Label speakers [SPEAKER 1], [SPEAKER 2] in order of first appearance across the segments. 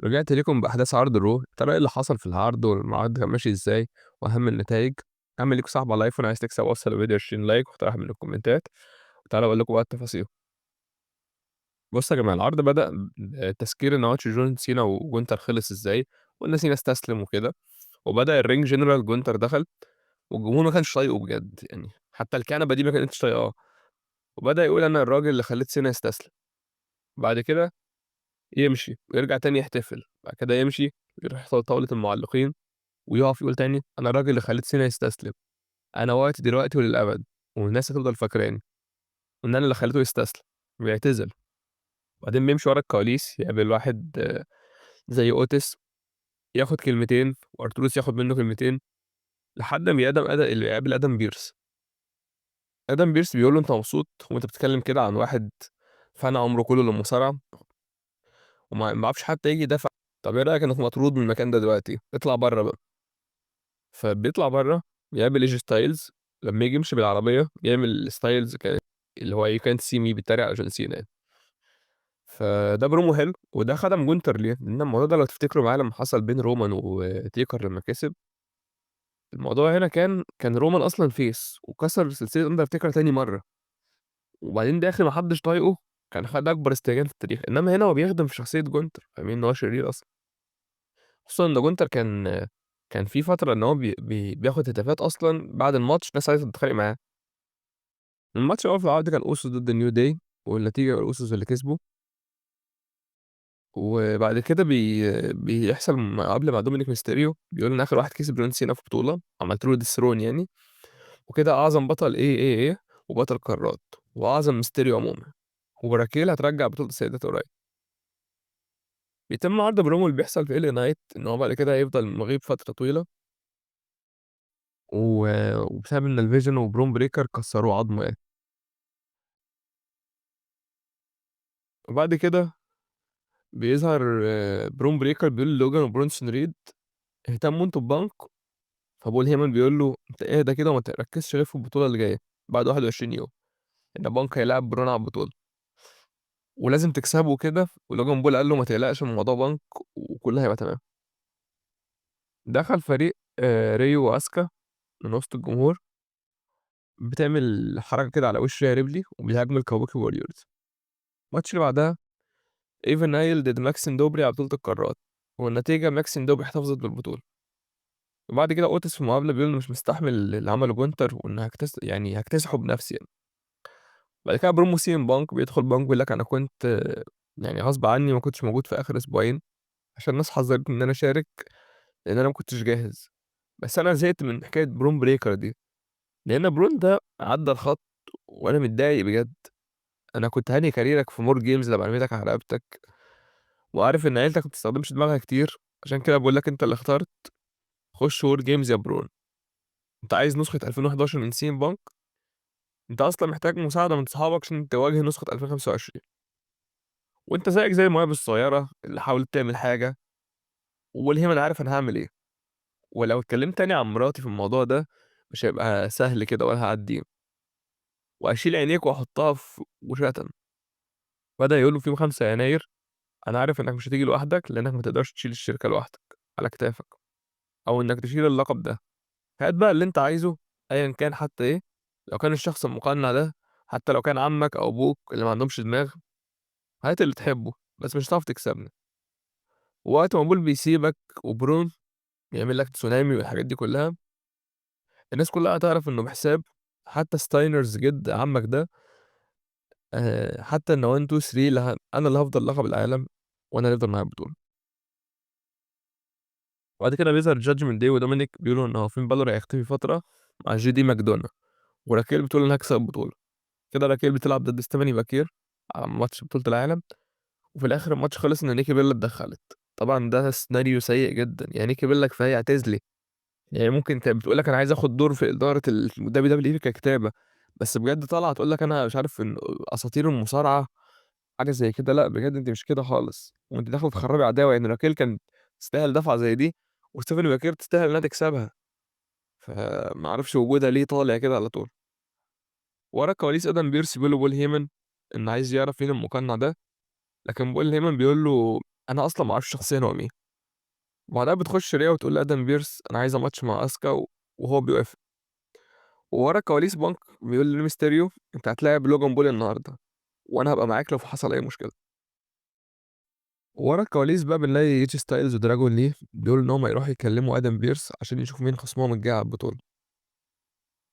[SPEAKER 1] رجعت ليكم بأحداث عرض رو، ترى ايه اللي حصل في العرض والعرض كان ماشي ازاي واهم النتائج. اعمل ليكم صاحب على الايفون عايز تكسب، وصل الفيديو 20 لايك واقترح من الكومنتات، وتعالى اقول لكم بقى التفاصيل. بصوا يا جماعه، العرض بدأ تسكير ان ماتش جون سينا وجونتر خلص ازاي، وان سينا استسلم وكده. وبدأ الرينج جنرال جونتر دخل، والجمهور ما كانش طايقه بجد، يعني حتى الكنبه دي ما كانتش طايقاه. وبدأ يقول انا الراجل اللي خليت سينا يستسلم. بعد كده يمشي ويرجع تاني يحتفل، بعد كده يمشي ويروح طاولة المعلقين ويقف يقول تاني أنا الراجل اللي خلّيت سينا يستسلم، أنا وقتي دلوقتي وللأبد، والناس هتفضل فاكراني، وإن أنا اللي خلّيته يستسلم، ويعتزل. وبعدين بيمشي ورا الكواليس يقابل واحد زي أوتيس، ياخد كلمتين وأرتروس ياخد منه كلمتين، لحد ما يقابل آدم بيرس. آدم بيرس بيقول له: "أنت مبسوط وأنت بتتكلم كده عن واحد فنى عمره كله للمصارعة وما بيعرفش حتى ييجي يدافع، طب إيه رأيك إنك مطرود من المكان ده دلوقتي، اطلع برّه بقى." فبيطلع برّه يقابل AJ styles، لمّا ييجي يمشي بالعربية يعمل styles اللي هو you can't see me، بيتريق على جون سينا يعني. فده برومو حلو، وده خدم جونتر ليه؟ لأن الموضوع ده لو تفتكروا معايا لمّا حصل بين رومان وتيكر لمّا كسب، الموضوع هنا كان رومان أصلًا face وكسر سلسلة أندرتيكر تاني مرّة، وبعدين داخل ما حدش طايقه، كان خد أكبر استهجان في التاريخ، إنما هنا هو بيخدم في شخصية جونتر، فاهمين إن هو شرير أصلًا. خصوصًا إن جونتر كان في فترة إن هو بياخد هتافات أصلًا بعد الماتش، ناس عايزة تتخانق معاه. الماتش الأول في العقد كان أوسوس ضد النيو داي، والنتيجة الأوسوس اللي كسبوا. وبعد كده بيحصل مقابلة مع دومينيك ميستيريو، بيقول إن آخر واحد كسب جون سينا في بطولة، عملت له ديثرون يعني، وكده أعظم بطل AAA وبطل قارات، وأعظم ميستيريو عمومًا، وراكيل هترجّع بطولة السيدات قريب. بيتم عرض برومو اللي بيحصل في LA Knight إن هو بعد كده هيفضل مغيب فترة طويلة، و وبسبب إن الفيجن وبرون بريكر كسروه عضمه يعني. وبعد كده بيظهر برون بريكر بيقول للوجان وبرونسون ريد: اهتموا أنتم ببنك. فبول هيمن بيقول له: أنت اهدى كده وما تركّزش غير في البطولة اللي جاية بعد 21 يوم، إن بانك هيلاعب برون على البطولة ولازم تكسبه وكده. ولوجان بول قال له: ما تقلقش من موضوع بانك وكله هيبقى تمام. دخل فريق ريو وأسكا من وسط الجمهور، بتعمل حركة كده على وش ريا ريبلي وبيهاجموا الكاوبوكي واريورز. الماتش اللي بعدها إيفن نايل ضد ماكسين دوبري على بطولة القارات، والنتيجة ماكسين دوبري احتفظت بالبطولة. وبعد كده أوتس في مقابلة بيقول إنه مش مستحمل اللي عمله جونتر، وإنه يعني هاكتسحه بنفسي يعني. بعد كده برومو سي ام بانك بيدخل بانك بيقول لك: انا كنت يعني غصب عني ما كنتش موجود في اخر اسبوعين عشان الناس حذرتني ان انا اشارك، لان انا ما كنتش جاهز. بس انا زهقت من حكايه برون بريكر دي، لان برون ده عدى الخط وانا متضايق بجد. انا كنت هاني كاريرك في مور جيمز لما رميتك على رقبتك، وعارف ان عيلتك ما بتستخدمش دماغها كتير، عشان كده بقول لك انت اللي اخترت. خش وور جيمز يا برون. انت عايز نسخه 2011 من سي ام بانك؟ انت اصلا محتاج مساعده من صحابك عشان تواجه نسخه 2025، وأنت زيك زي المواهب الصغيرة اللي حاولت تعمل حاجة، والهي أنا عارف أنا هاعمل إيه. ولو اتكلمت تاني عن مراتي في الموضوع ده مش هيبقى سهل كده ولا هاعدّيه، وهاشيل عينيك وأحطها في وشها. بدأ يقول له في يوم 5 يناير: أنا عارف إنك مش هتيجي لوحدك لإنك ما تقدرش تشيل الشركة لوحدك على كتافك، أو إنك تشيل اللقب ده. هات بقى اللي أنت عايزه أيًا كان حتى إيه، لو كان الشخص المقنع ده، حتى لو كان عمك أو أبوك اللي ما عندهمش دماغ، هات اللي تحبه، بس مش هتعرف تكسبني. ووقت ما بول بيسيبك وبرون يعمل لك تسونامي والحاجات دي كلّها، الناس كلّها هتعرف إنه بحساب. حتى ستاينرز جِد عمك ده، حتى إن 1، 2، 3 أنا اللي هافضل لقب العالم، وأنا اللي هافضل معايا البطولة. وبعد كده بيظهر Judgment Day وDominic بيقولوا إن هو فين بالور هيختفي فترة مع JD ماكدونا، وراكيل بتقول أنا هاكسب البطولة. كده راكيل بتلعب ضد ستيفاني باكير على ماتش بطولة العالم، وفي الآخر الماتش خلص إن نيكي بيلا اتدخّلت. طبعًا ده سيناريو سيء جدًا، يعني نيكي بيلا كفاية اعتزلي. يعني ممكن كانت بتقول لك أنا عايزة آخُد دور في إدارة WWE ككتابة، بس بجد طالعة تقول لك أنا مش عارف إن أساطير المصارعة حاجة زي كده. لأ بجد أنتِ مش كده خالص، وأنتِ داخلة تخرّبي عداوة. يعني راكيل كانت تستاهل دفعة زي دي، وستيفاني باكير تستاهل إنها تكسبها، فما أعرفش وجودها ليه طالع كده على طول. ورا الكواليس آدم بيرس بيقول لبول هيمن إنه عايز يعرف مين المقنع ده، لكن بول هيمن بيقول له: أنا أصلًا ما أعرفش شخصيًا هو مين، وبعدها بتخش ريا وتقول لآدم بيرس أنا عايزة ماتش مع أسكا وهو بيوافق، وورا الكواليس بانك بيقول لميستيريو أنت هتلاعب لوجان بول النهارده، وأنا هابقى معاك لو حصل أي مشكلة. ورا الكواليس بقى بنلاقي ايجي ستايلز ودراجون ليه بيقولوا إن هُم يروحوا يكلموا آدم بيرس عشان يشوفوا مين خصمهم الجاي على البطولة،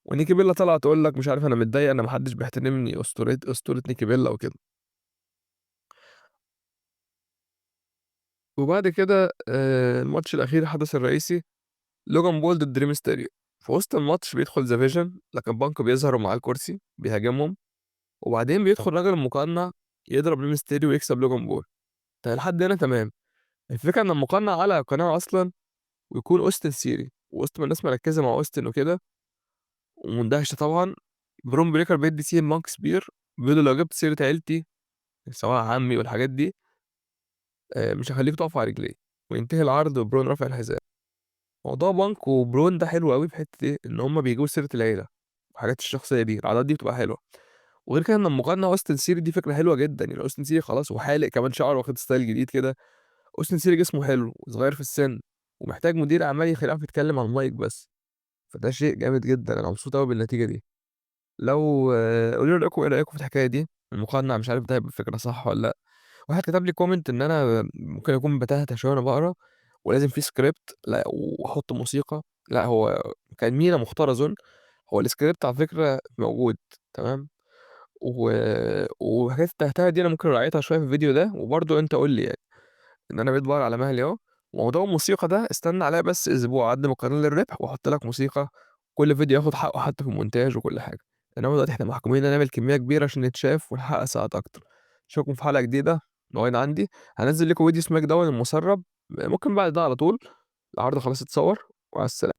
[SPEAKER 1] ونيكي بيلا طالعة تقول لك مش عارف أنا متضايقة إن ما حدش بيحترمني أسطورة نيكي بيلا وكده. وبعد كده الماتش الأخير الحدث الرئيسي لوجان بول ضد ري ميستيريو، في وسط الماتش بيدخل ذا فيجن لكن بانك بيظهر ومعاه الكرسي بيهاجمهم، وبعدين بيدخل راجل مقنع يضرب ري ميستيريو ويكسب لوجان بول. طيب لحد هنا تمام، الفكرة إن المقنع على قناعة أصلًا ويكون أوستن سيري، ووسط ما الناس مركزة مع أوستن وكده ومندهشة طبعًا، برون بريكر بيدّي CM Punk spear بيقول له: "لو جبت سيرة عيلتي سواء عمي والحاجات دي مش هاخلّيكم تقفوا على رجليّا." وينتهي العرض وبرون رافع الحزام. موضوع بانك وبرون ده حلو أوي في حتّة إيه، إن هُم بيجيبوا سيرة العيلة والحاجات الشخصية دي، العادات دي بتبقى حلوة. وغير كده إن المقنع أوستن سيري دي فكرة حلوة جدًا، يعني أوستن سيري خلاص وحالق كمان شعره واخد style جديد كده، أوستن سيري جسمه حلو وصغير في السِن ومحتاج مدير أعمال يعرف يتكلم على المايك بس، فده شيء جامد جدًا، أنا مبسوط أوي بالنتيجة دي. لو قولوا لي رأيكم إيه رأيكم في الحكاية دي؟ المقنع مش عارف ده هيبقى فكرة صح والّا لأ؟ واحد كتب لي comment إن أنا ممكن أكون باتهته شوية وأنا باقرا ولازم في script لأ وأحط موسيقى، لأ هو كان مينا مختار أظن، هو الscript على فكرة موجود تمام، و وحكاية التهتهة دي أنا ممكن أراعيتها شوية في الفيديو ده، وبرضه أنت قُل لي يعني، إن أنا بقيت باقرا على مهلي أهو، وموضوع الموسيقى ده استنى عليّا بس أسبوع أقدّم القانون للربح وأحط لك موسيقى، كل فيديو ياخد حقه حتى في الmontage وكل حاجة، إنما دلوقتي إحنا محكومين إن نعمل كمية كبيرة عشان نتشاف ونحقق ساعات أكتر. أشوفكم في حلقة جديدة من عندي، هانزّل لكم فيديو سماك داون المسرّب ممكن بعد ده على طول، العرض خلاص اتصوّر، ومع السلامة.